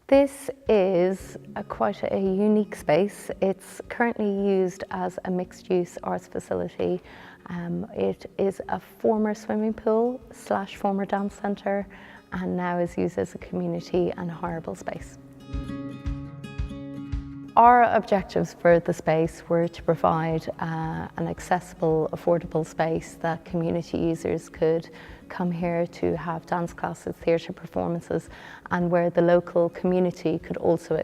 This is quite a unique space. It's currently used as a mixed-use arts facility. It is a former swimming pool / former dance centre, and now is used as a community and hireable space. Our objectives for the space were to provide an accessible, affordable space that community users could come here to have dance classes, theatre performances, and where the local community could also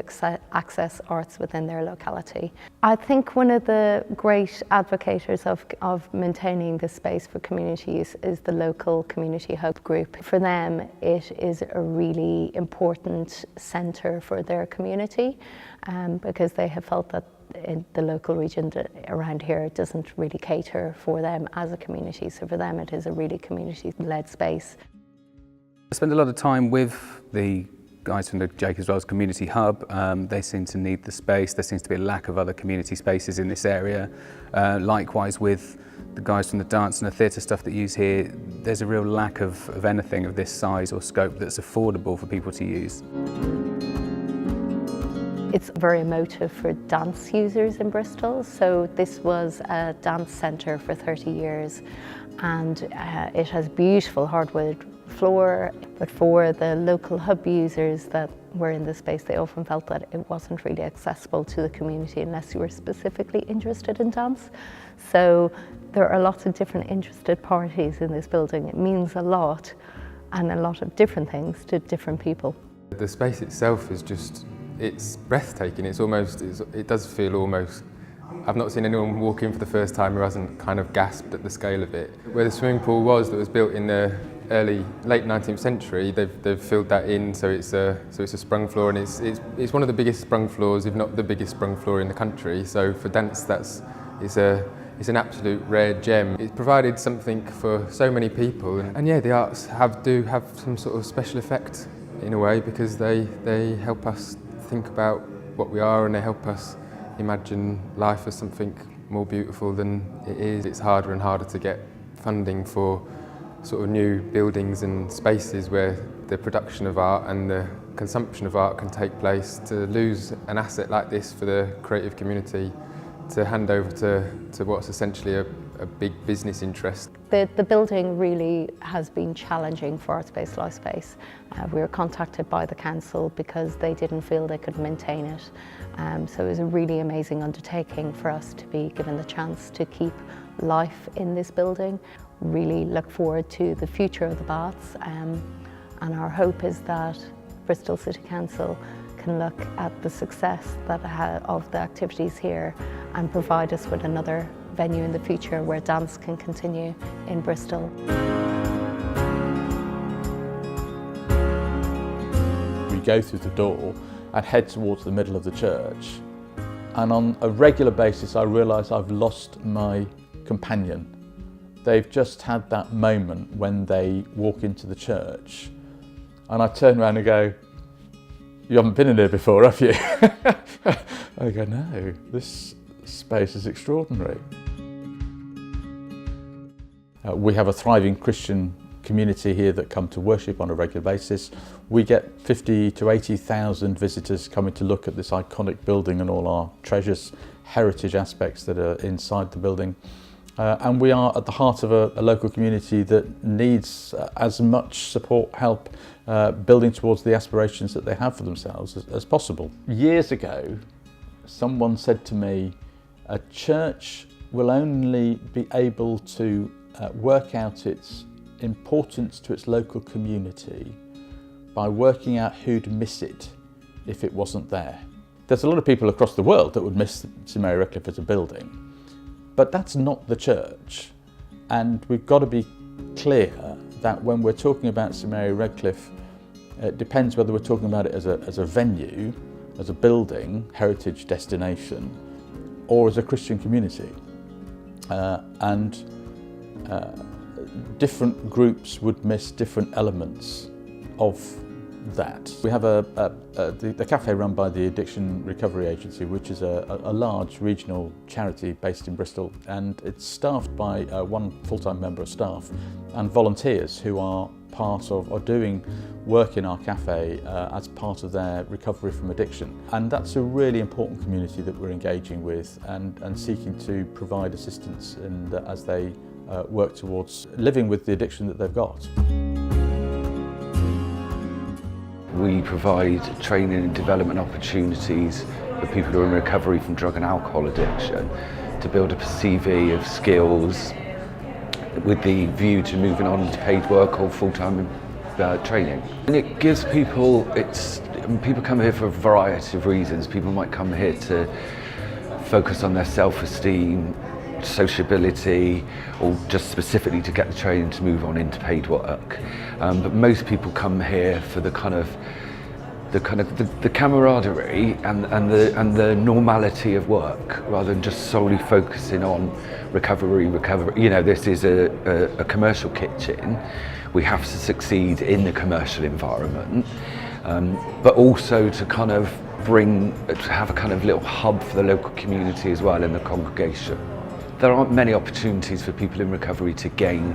access arts within their locality. I think one of the great advocates of maintaining this space for community use is the local community hub group. For them, it is a really important centre for their community because they have felt that in the local region around here doesn't really cater for them as a community. So for them it is a really community-led space. I spend a lot of time with the guys from the Jake as well as Community Hub. They seem to need the space. There seems to be a lack of other community spaces in this area. Likewise with the guys from the dance and the theatre stuff that use here, there's a real lack of anything of this size or scope that's affordable for people to use. It's very emotive for dance users in Bristol. So this was a dance centre for 30 years and it has beautiful hardwood floor, but for the local hub users that were in the space, they often felt that it wasn't really accessible to the community unless you were specifically interested in dance. So there are lots of different interested parties in this building. It means a lot and a lot of different things to different people. The space itself is just, it's breathtaking. It does feel almost, I've not seen anyone walk in for the first time who hasn't kind of gasped at the scale of it. Where the swimming pool was, that was built in the late 19th century, they've filled that in, so it's a sprung floor, and it's one of the biggest sprung floors, if not the biggest sprung floor in the country. So for dance, it's an absolute rare gem. It's provided something for so many people, and yeah, the arts do have some sort of special effect in a way, because they help us think about what we are, and they help us imagine life as something more beautiful than it is. It's harder and harder to get funding for sort of new buildings and spaces where the production of art and the consumption of art can take place. To lose an asset like this for the creative community to hand over to what's essentially a big business interest. The building really has been challenging for Artspace Lifespace. We were contacted by the council because they didn't feel they could maintain it. So it was a really amazing undertaking for us to be given the chance to keep life in this building. Really look forward to the future of the baths, and our hope is that Bristol City Council can look at the success of the activities here and provide us with another venue in the future where dance can continue in Bristol. We go through the door and head towards the middle of the church, and on a regular basis I realise I've lost my companion. They've just had that moment when they walk into the church and I turn around and go, "You haven't been in here before, have you?" I go, "No, this space is extraordinary." We have a thriving Christian community here that come to worship on a regular basis. We get 50 to 80,000 visitors coming to look at this iconic building and all our treasures, heritage aspects that are inside the building. And we are at the heart of a local community that needs as much support, help, building towards the aspirations that they have for themselves as possible. Years ago, someone said to me, a church will only be able to work out its importance to its local community by working out who'd miss it if it wasn't there. There's a lot of people across the world that would miss St Mary Redcliffe as a building, but that's not the church. And we've got to be clear that when we're talking about St Mary Redcliffe, it depends whether we're talking about it as a venue, as a building, heritage destination, or as a Christian community. Different groups would miss different elements of that. We have the cafe run by the Addiction Recovery Agency, which is a large regional charity based in Bristol, and it's staffed by one full-time member of staff and volunteers who are part of, or doing work in our cafe as part of their recovery from addiction. And that's a really important community that we're engaging with and seeking to provide assistance as they work towards living with the addiction that they've got. We provide training and development opportunities for people who are in recovery from drug and alcohol addiction to build up a CV of skills with the view to moving on to paid work or full-time training. And it gives people, people come here for a variety of reasons. People might come here to focus on their self-esteem, sociability, or just specifically to get the training to move on into paid work. But most people come here for the camaraderie and the normality of work, rather than just solely focusing on recovery. You know, this is a commercial kitchen. We have to succeed in the commercial environment, but also to have a kind of little hub for the local community as well in the congregation. There aren't many opportunities for people in recovery to gain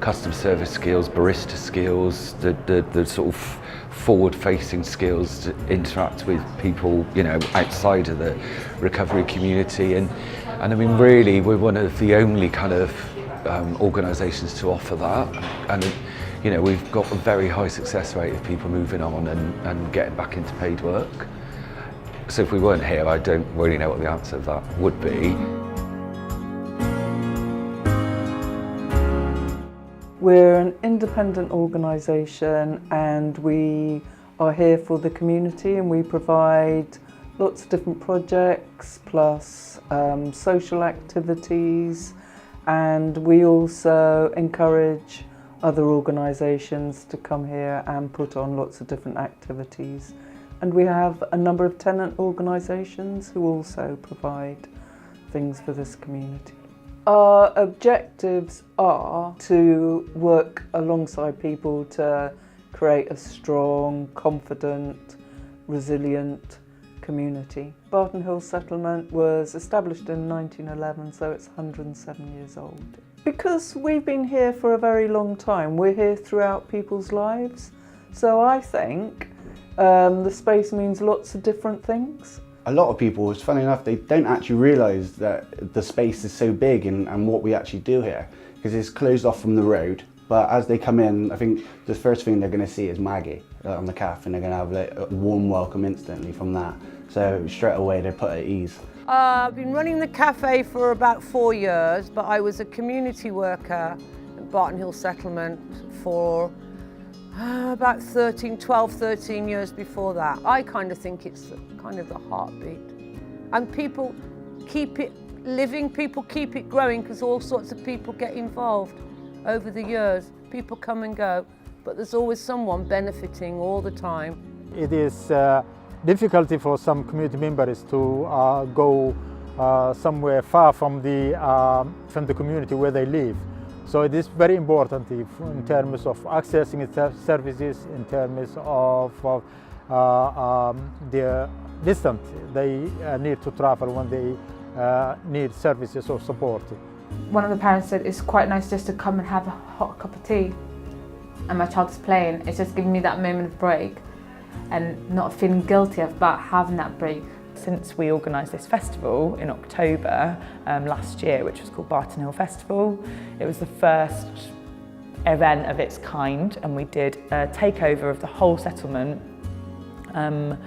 customer service skills, barista skills, the sort of forward-facing skills to interact with people, you know, outside of the recovery community. And I mean, really, we're one of the only kind of organisations to offer that. And you know, we've got a very high success rate of people moving on and getting back into paid work. So if we weren't here, I don't really know what the answer to that would be. We're an independent organisation and we are here for the community, and we provide lots of different projects plus social activities, and we also encourage other organisations to come here and put on lots of different activities. And we have a number of tenant organisations who also provide things for this community. Our objectives are to work alongside people to create a strong, confident, resilient community. Barton Hill Settlement was established in 1911, so it's 107 years old. Because we've been here for a very long time, we're here throughout people's lives, so I think the space means lots of different things. A lot of people, it's funny enough, they don't actually realise that the space is so big and what we actually do here, because it's closed off from the road. But as they come in, I think the first thing they're going to see is Maggie on the cafe, and they're going to have like a warm welcome instantly from that. So straight away they're put at ease. I've been running the cafe for about 4 years, but I was a community worker at Barton Hill Settlement for about 12, 13 years before that. I kind of think it's kind of the heartbeat. And people keep it living, people keep it growing, because all sorts of people get involved over the years. People come and go, but there's always someone benefiting all the time. It is difficulty for some community members to go somewhere far from the community where they live. So it is very important in terms of accessing services, in terms of the distance they need to travel when they need services or support. One of the parents said it's quite nice just to come and have a hot cup of tea and my child is playing. It's just giving me that moment of break and not feeling guilty about having that break. Since we organised this festival in October last year, which was called Barton Hill Festival, it was the first event of its kind, and we did a takeover of the whole settlement and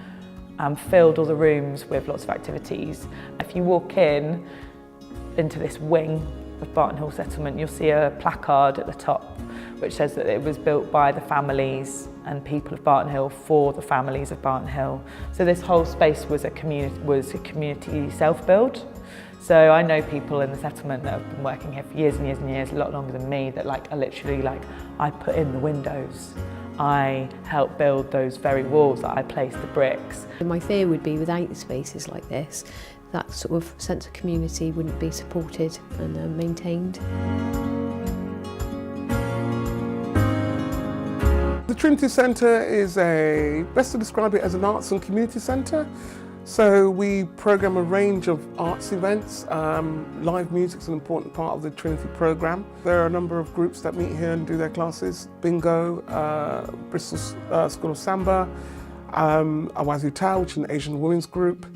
filled all the rooms with lots of activities. If you walk into this wing of Barton Hill Settlement, you'll see a placard at the top which says that it was built by the families and people of Barton Hill for the families of Barton Hill. So this whole space was a community self-build. So I know people in the settlement that have been working here for years and years and years, a lot longer than me, that are literally I put in the windows, I helped build those very walls, that I placed the bricks. My fear would be without spaces like this, that sort of sense of community wouldn't be supported and maintained. The Trinity Centre is best to describe it as an arts and community centre. So we program a range of arts events. Live music's an important part of the Trinity program. There are a number of groups that meet here and do their classes. Bingo, Bristol School of Samba, Awazu Tao, which is an Asian women's group.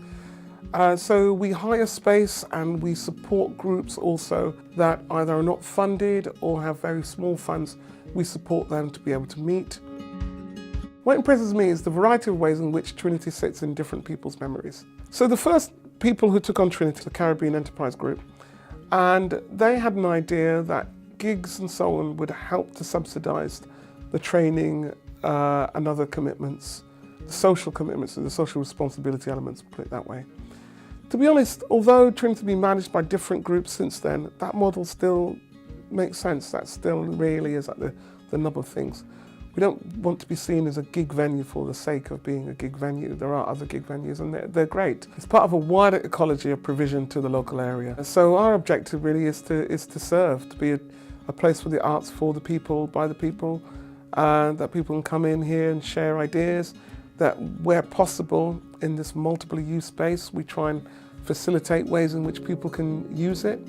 So we hire space and we support groups also that either are not funded or have very small funds. We support them to be able to meet. What impresses me is the variety of ways in which Trinity sits in different people's memories. So the first people who took on Trinity, the Caribbean Enterprise Group, and they had an idea that gigs and so on would help to subsidise the training and other commitments, the social commitments and the social responsibility elements, put it that way. To be honest, although Trinity has been managed by different groups since then, that model still makes sense. That still really is at the nub of things. We don't want to be seen as a gig venue for the sake of being a gig venue. There are other gig venues and they're great. It's part of a wider ecology of provision to the local area. So our objective really is to serve, to be a place for the arts for the people, by the people, that people can come in here and share ideas, that where possible in this multiple use space, we try and facilitate ways in which people can use it.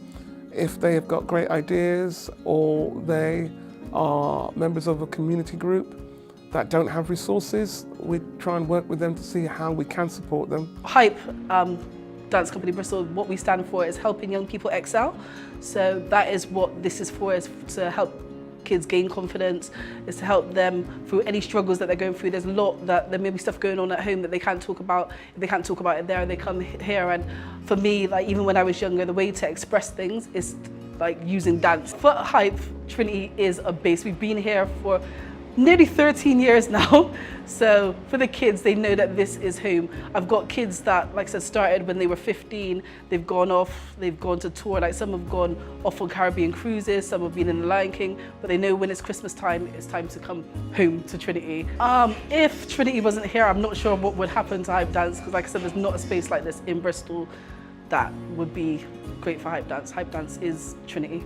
If they have got great ideas or they are members of a community group that don't have resources, we try and work with them to see how we can support them. Hype Dance Company Bristol, what we stand for is helping young people excel. So that is what this is for, is to help kids gain confidence, is to help them through any struggles that they're going through. There's a lot that there may be stuff going on at home that they can't talk about. If they can't talk about it there, they come here. And for me, like even when I was younger, the way to express things is like using dance. For Hype, Trinity is a base. We've been here for nearly 13 years now. So for the kids, they know that this is home. I've got kids that, like I said, started when they were 15. They've gone off, they've gone to tour. Like some have gone off on Caribbean cruises, some have been in the Lion King, but they know when it's Christmas time, it's time to come home to Trinity. If Trinity wasn't here, I'm not sure what would happen to Hype Dance, because like I said, there's not a space like this in Bristol that would be great for Hype Dance. Hype Dance is Trinity.